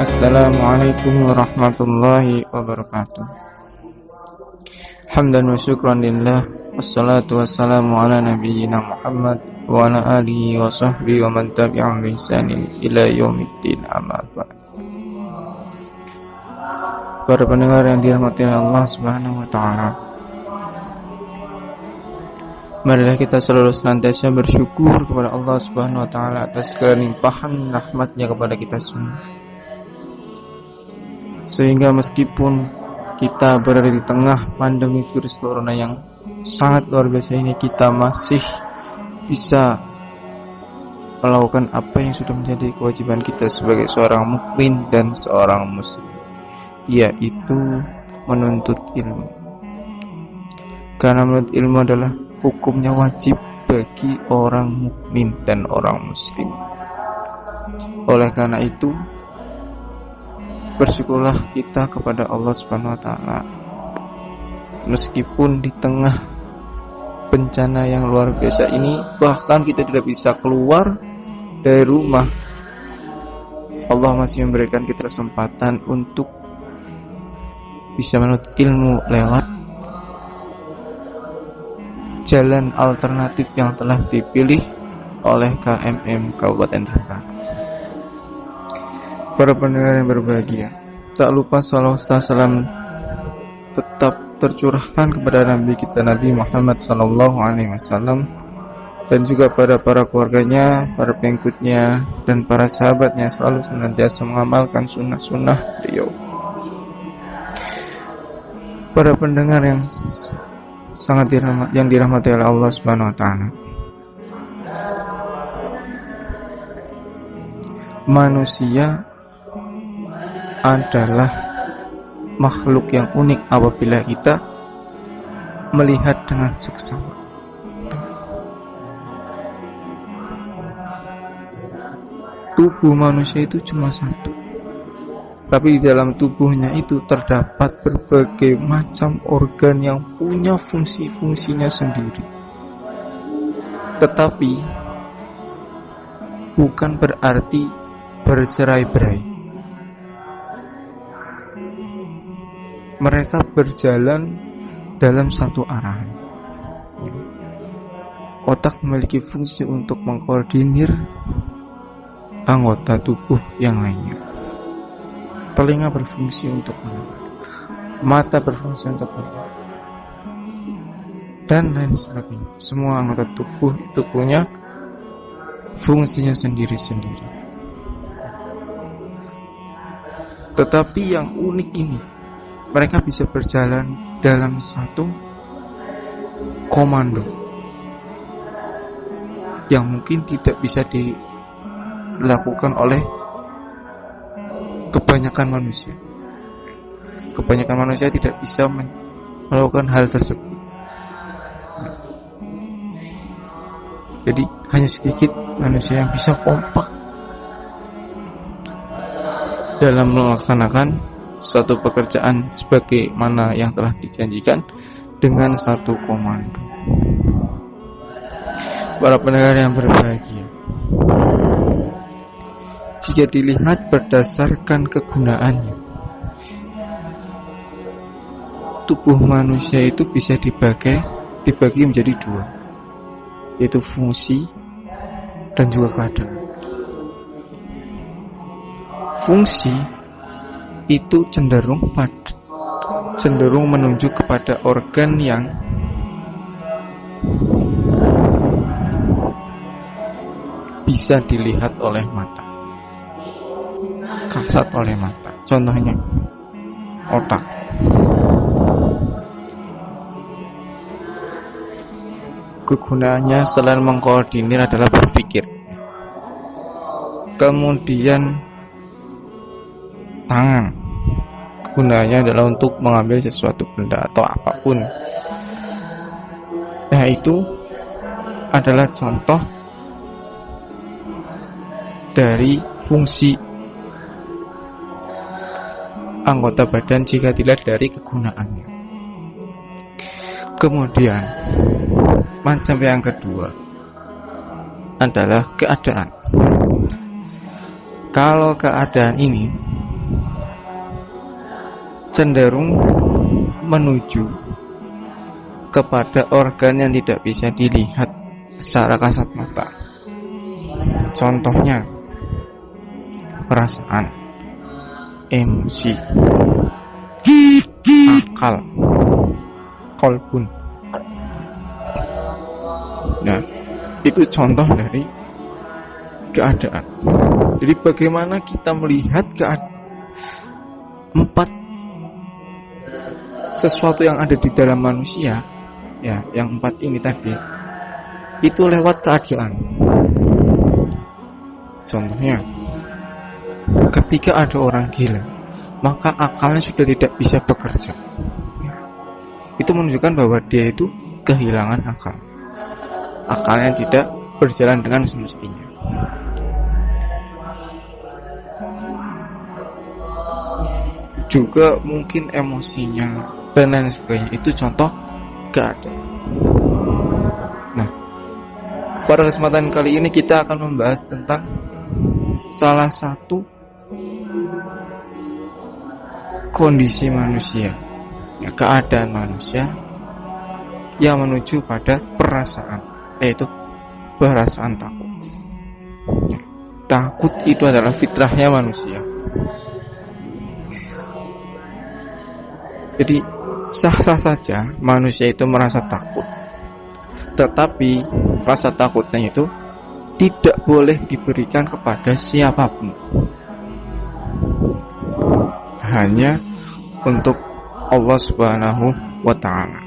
Assalamualaikum warahmatullahi wabarakatuh. Hamdan wa syukran lillah, wassalatu wassalamu ala nabiyyina Muhammad wa ala alihi wa sahbihi wa man tabi'ahum bi ihsanin ila yaumiddin, amma ba'd. Para pendengar yang dirahmati Allah Subhanahu wa taala, marilah kita selalu senantiasa bersyukur kepada Allah Subhanahu wa taala atas segala limpahan rahmat-Nya kepada kita semua. Sehingga meskipun kita berada di tengah pandemi virus corona yang sangat luar biasa ini, kita masih bisa melakukan apa yang sudah menjadi kewajiban kita sebagai seorang mukmin dan seorang muslim, yaitu menuntut ilmu. Karena menuntut ilmu adalah hukumnya wajib bagi orang mukmin dan orang muslim. Oleh karena itu, bersyukurlah kita kepada Allah Subhanahu wa taala. Meskipun di tengah bencana yang luar biasa ini, bahkan kita tidak bisa keluar dari rumah, Allah masih memberikan kita kesempatan untuk bisa menuntut ilmu lewat jalan alternatif yang telah dipilih oleh KMM Kabupaten Rembang. Para pendengar yang berbahagia, tak lupa salawat serta salam tetap tercurahkan kepada Nabi kita Nabi Muhammad SAW, dan juga pada para keluarganya, para pengikutnya, dan para sahabatnya selalu senantiasa mengamalkan sunnah-sunnah beliau. Para pendengar yang sangat dirahmati oleh Allah Subhanahu wa taala, manusia adalah makhluk yang unik apabila kita melihat dengan seksama. Tubuh manusia itu cuma satu, tapi di dalam tubuhnya itu terdapat berbagai macam organ yang punya fungsi-fungsinya sendiri. Tetapi bukan berarti bercerai-berai. Mereka berjalan dalam satu arah. Otak memiliki fungsi untuk mengkoordinir anggota tubuh yang lainnya. Telinga berfungsi untuk mendengar, mata berfungsi untuk melihat, dan lain sebagainya. Semua anggota tubuh itu punya fungsinya sendiri-sendiri. Tetapi yang unik ini, mereka bisa berjalan dalam satu komando yang mungkin tidak bisa dilakukan oleh kebanyakan manusia. Kebanyakan manusia tidak bisa melakukan hal tersebut. Jadi hanya sedikit manusia yang bisa kompak dalam melaksanakan suatu pekerjaan sebagaimana yang telah dijanjikan dengan satu komando. Para pendengar yang berbahagia, jika dilihat berdasarkan kegunaannya, tubuh manusia itu bisa dibagi menjadi dua, yaitu fungsi dan juga keadaan. Fungsi itu cenderung menunjuk kepada organ yang bisa dilihat oleh mata, kasat oleh mata. Contohnya otak. Kegunaannya selain mengkoordinir adalah berpikir. Kemudian tangan, gunanya adalah untuk mengambil sesuatu benda atau apapun. Nah, itu adalah contoh dari fungsi anggota badan jika dilihat dari kegunaannya. Kemudian macam yang kedua adalah keadaan. Kalau keadaan ini cenderung menuju kepada organ yang tidak bisa dilihat secara kasat mata. Contohnya perasaan, emosi, akal, kolbun. Nah, itu contoh dari keadaan. Jadi bagaimana kita melihat empat sesuatu yang ada di dalam manusia, ya, yang empat ini tadi, itu lewat keadaan. Contohnya, ketika ada orang gila, maka akalnya sudah tidak bisa bekerja. Itu menunjukkan bahwa dia itu kehilangan akal. Akalnya tidak berjalan dengan semestinya. Juga mungkin emosinya dan lain sebagainya. Itu contoh keadaan. Nah, pada kesempatan kali ini kita akan membahas tentang salah satu kondisi manusia, ya, keadaan manusia yang menuju pada perasaan, yaitu perasaan takut. Takut itu adalah fitrahnya manusia. Jadi sah-sah saja manusia itu merasa takut, tetapi rasa takutnya itu tidak boleh diberikan kepada siapapun, hanya untuk Allah Subhanahu wa Ta'ala.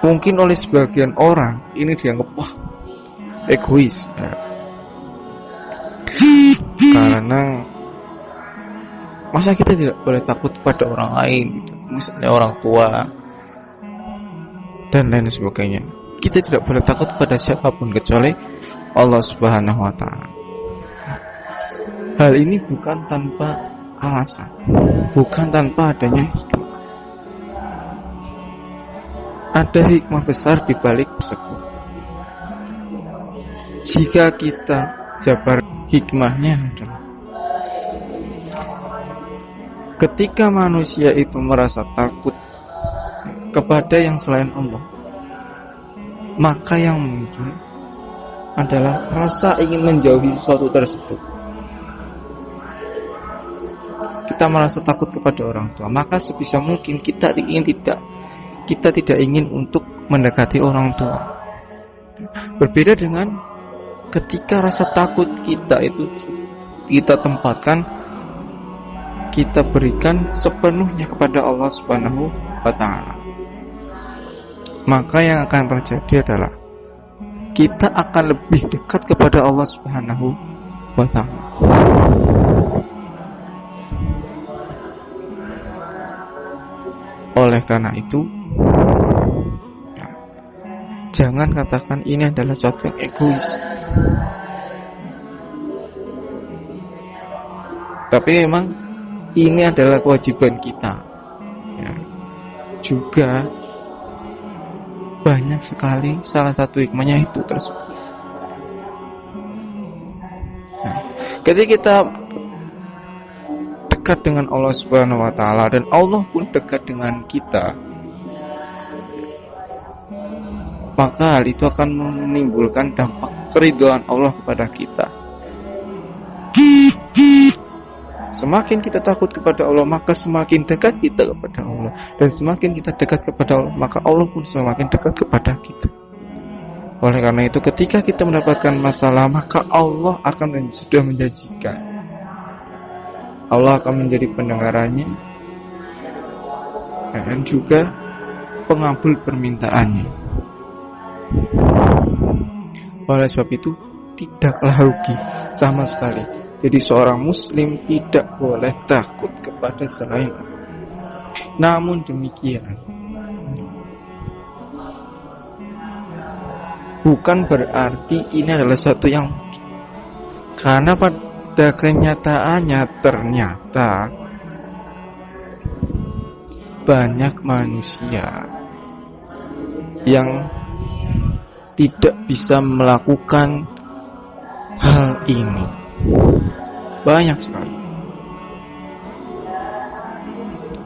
Mungkin oleh sebagian orang ini dianggap wah egois, ya. Karena masa kita tidak boleh takut pada orang lain, gitu. Misalnya orang tua dan lain sebagainya. Kita tidak boleh takut pada siapapun kecuali Allah Subhanahu wa Ta'ala. Hal ini bukan tanpa alasan, bukan tanpa adanya hikmah. Ada hikmah besar di balik tersebut. Jika kita jabar hikmahnya adalah ketika manusia itu merasa takut kepada yang selain Allah, maka yang muncul adalah rasa ingin menjauhi sesuatu tersebut. Kita merasa takut kepada orang tua, maka sebisa mungkin kita tidak ingin untuk mendekati orang tua. Berbeda dengan ketika rasa takut kita itu kita tempatkan, kita berikan sepenuhnya kepada Allah Subhanahu wa Ta'ala, maka yang akan terjadi adalah kita akan lebih dekat kepada Allah Subhanahu wa Ta'ala. Oleh karena itu, jangan katakan ini adalah sesuatu yang egois. Tapi memang ini adalah kewajiban kita, ya. Juga banyak sekali salah satu hikmahnya itu tersebut. Nah, ketika kita dekat dengan Allah Subhanahu wa Ta'ala dan Allah pun dekat dengan kita, maka hal itu akan menimbulkan dampak keridhaan Allah kepada kita. Semakin kita takut kepada Allah, maka semakin dekat kita kepada Allah. Dan semakin kita dekat kepada Allah, maka Allah pun semakin dekat kepada kita. Oleh karena itu, ketika kita mendapatkan masalah, maka Allah akan sudah menjanjikan, Allah akan menjadi pendengarannya dan juga pengabul permintaannya. Oleh sebab itu, tidaklah rugi sama sekali. Jadi seorang muslim tidak boleh takut kepada selain Allah. Namun demikian, bukan berarti ini adalah satu yang, karena pada kenyataannya ternyata banyak manusia yang tidak bisa melakukan hal ini banyak sekali.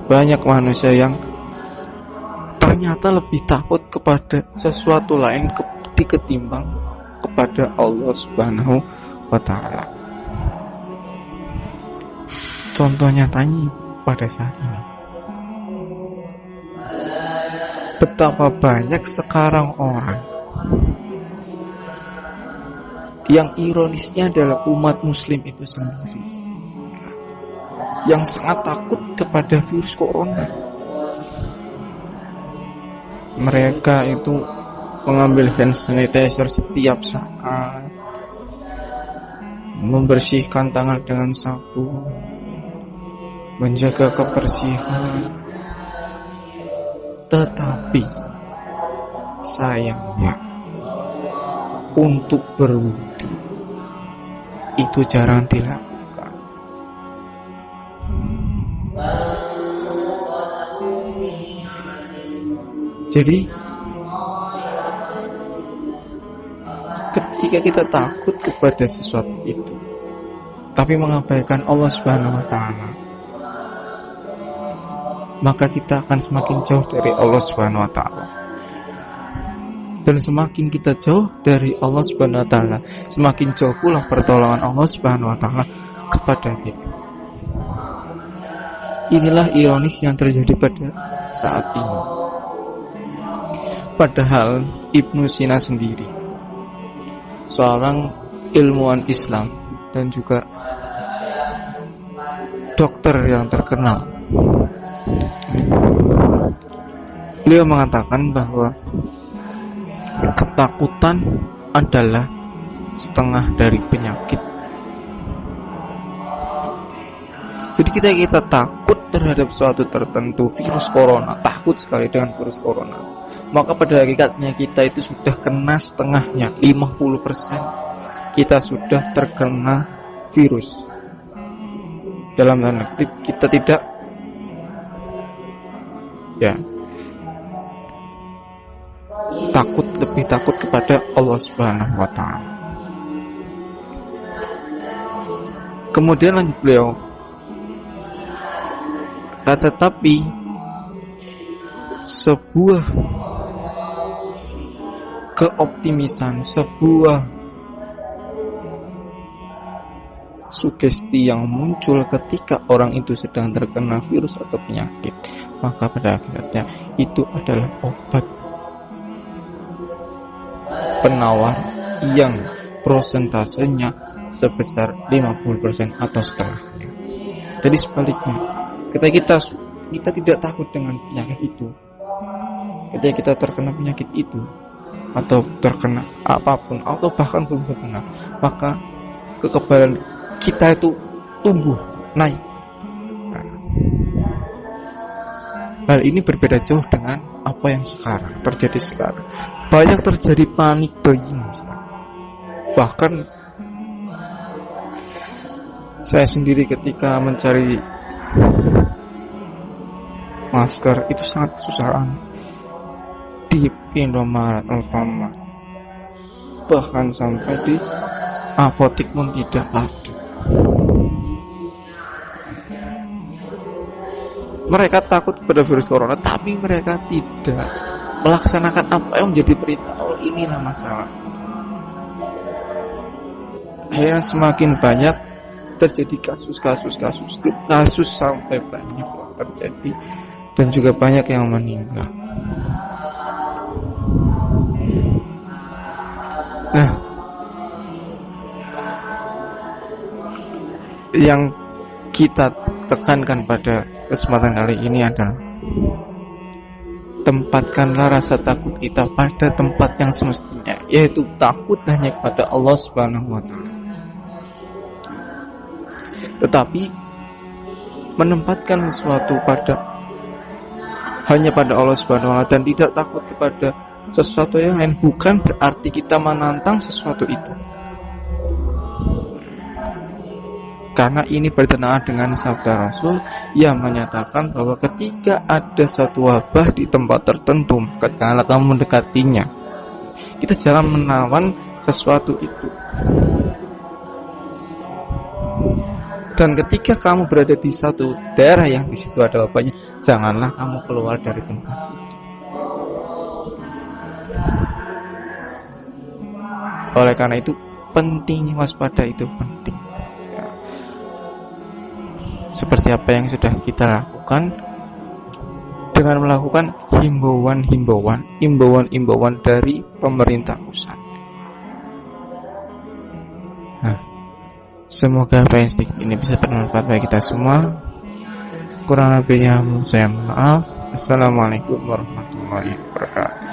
Banyak manusia yang ternyata lebih takut kepada sesuatu lain ketimbang kepada Allah Subhanahu wa Ta'ala. Contoh nyatanya pada saat ini, betapa banyak sekarang orang yang ironisnya adalah umat muslim itu sendiri yang sangat takut kepada virus corona. Mereka itu mengambil hand sanitizer setiap saat, membersihkan tangan dengan sabun, menjaga kebersihan. Tetapi sayangnya untuk berwudu itu jarang dilakukan. Jadi ketika kita takut kepada sesuatu itu tapi mengabaikan Allah Subhanahu wa Ta'ala, maka kita akan semakin jauh dari Allah Subhanahu wa Ta'ala. Dan semakin kita jauh dari Allah Subhanahu wa Ta'ala, semakin jauh pula pertolongan Allah Subhanahu wa Ta'ala kepada kita. Inilah ironis yang terjadi pada saat ini. Padahal Ibnu Sina sendiri, seorang ilmuwan Islam dan juga dokter yang terkenal, beliau mengatakan bahwa ketakutan adalah setengah dari penyakit. Jadi kita takut terhadap suatu tertentu, virus corona, takut sekali dengan virus corona, maka pada hakikatnya kita itu sudah kena setengahnya, 50% kita sudah terkena virus. Dalam tanda kutip kita tidak lebih takut kepada Allah Subhanahu wa Ta'ala. Kemudian lanjut beliau, tetapi sebuah keoptimisan, sebuah sugesti yang muncul ketika orang itu sedang terkena virus atau penyakit, maka pada akhirnya itu adalah obat penawar yang prosentasenya sebesar 50% atau setengahnya. Jadi sebaliknya, ketika kita tidak takut dengan penyakit itu, ketika kita terkena penyakit itu atau terkena apapun atau bahkan belum terkena, maka kekebalan kita itu tumbuh, naik. Hal ini berbeda jauh dengan apa yang terjadi sekarang. Banyak terjadi panik buying. Bahkan saya sendiri ketika mencari masker itu sangat kesusahan di Indomaret, Alfamart, bahkan sampai di apotek pun tidak ada. Mereka takut kepada virus corona, tapi mereka tidak melaksanakan apa yang menjadi perintah Allah. Inilah masalah. Akhirnya semakin banyak terjadi kasus sampai banyak terjadi dan juga banyak yang meninggal. Nah, yang kita tekankan pada kesempatan kali ini adalah tempatkanlah rasa takut kita pada tempat yang semestinya, yaitu takut hanya kepada Allah Subhanahu wa Ta'ala. Tetapi menempatkan sesuatu hanya pada Allah Subhanahu wa Ta'ala dan tidak takut kepada sesuatu yang lain bukan berarti kita menantang sesuatu itu. Karena ini bertentangan dengan sabda Rasul yang menyatakan bahwa ketika ada satu wabah di tempat tertentu, maka janganlah kamu mendekatinya. Kita jangan menawan sesuatu itu. Dan ketika kamu berada di satu daerah yang di situ ada wabahnya, janganlah kamu keluar dari tempat itu. Oleh karena itu penting, waspada itu penting. Seperti apa yang sudah kita lakukan dengan melakukan himbauan dari pemerintah pusat. Nah, semoga apa yang sedikit ini bisa bermanfaat bagi kita semua. Kurang lebihnya saya maaf. Assalamualaikum warahmatullahi wabarakatuh.